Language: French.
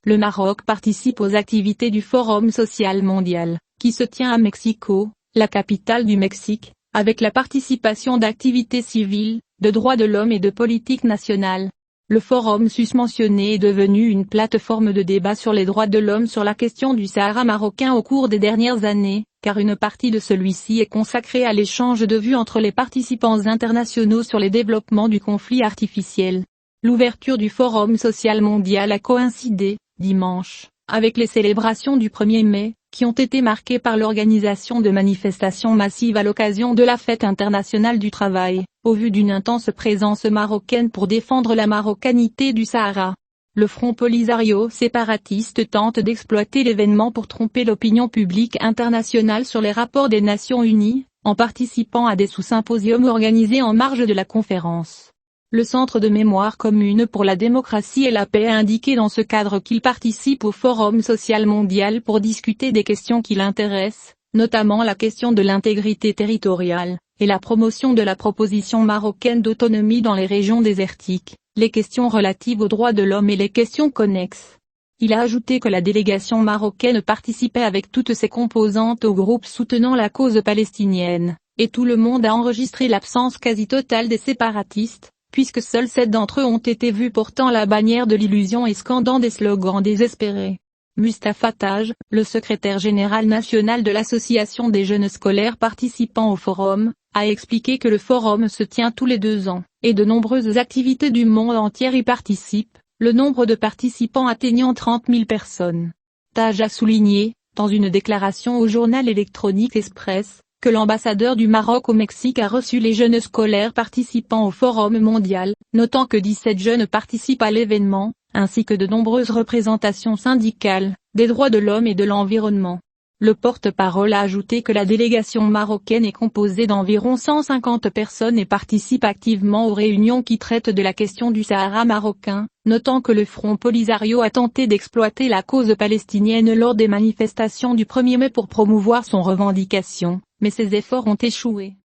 Le Maroc participe aux activités du Forum social mondial, qui se tient à Mexico, la capitale du Mexique, avec la participation d'activités civiles, de droits de l'homme et de politique nationale. Le forum susmentionné est devenu une plateforme de débat sur les droits de l'homme sur la question du Sahara marocain au cours des dernières années, car une partie de celui-ci est consacrée à l'échange de vues entre les participants internationaux sur les développements du conflit artificiel. L'ouverture du Forum social mondial a coïncidé, dimanche, avec les célébrations du 1er mai, qui ont été marquées par l'organisation de manifestations massives à l'occasion de la Fête internationale du travail, au vu d'une intense présence marocaine pour défendre la marocanité du Sahara. Le Front Polisario séparatiste tente d'exploiter l'événement pour tromper l'opinion publique internationale sur les rapports des Nations Unies, en participant à des sous-symposiums organisés en marge de la conférence. Le Centre de mémoire commune pour la démocratie et la paix a indiqué dans ce cadre qu'il participe au Forum social mondial pour discuter des questions qui l'intéressent, notamment la question de l'intégrité territoriale, et la promotion de la proposition marocaine d'autonomie dans les régions désertiques, les questions relatives aux droits de l'homme et les questions connexes. Il a ajouté que la délégation marocaine participait avec toutes ses composantes au groupe soutenant la cause palestinienne, et tout le monde a enregistré l'absence quasi totale des séparatistes, puisque seuls 7 d'entre eux ont été vus portant la bannière de l'illusion et scandant des slogans désespérés. Mustapha Taj, le secrétaire général national de l'association des jeunes scolaires participant au forum, a expliqué que le forum se tient tous les 2 ans, et de nombreuses activités du monde entier y participent, le nombre de participants atteignant 30 000 personnes. Taj a souligné, dans une déclaration au journal électronique Express, que l'ambassadeur du Maroc au Mexique a reçu les jeunes scolaires participant au Forum mondial, notant que 17 jeunes participent à l'événement, ainsi que de nombreuses représentations syndicales, des droits de l'homme et de l'environnement. Le porte-parole a ajouté que la délégation marocaine est composée d'environ 150 personnes et participe activement aux réunions qui traitent de la question du Sahara marocain, notant que le Front Polisario a tenté d'exploiter la cause palestinienne lors des manifestations du 1er mai pour promouvoir son revendication, mais ses efforts ont échoué.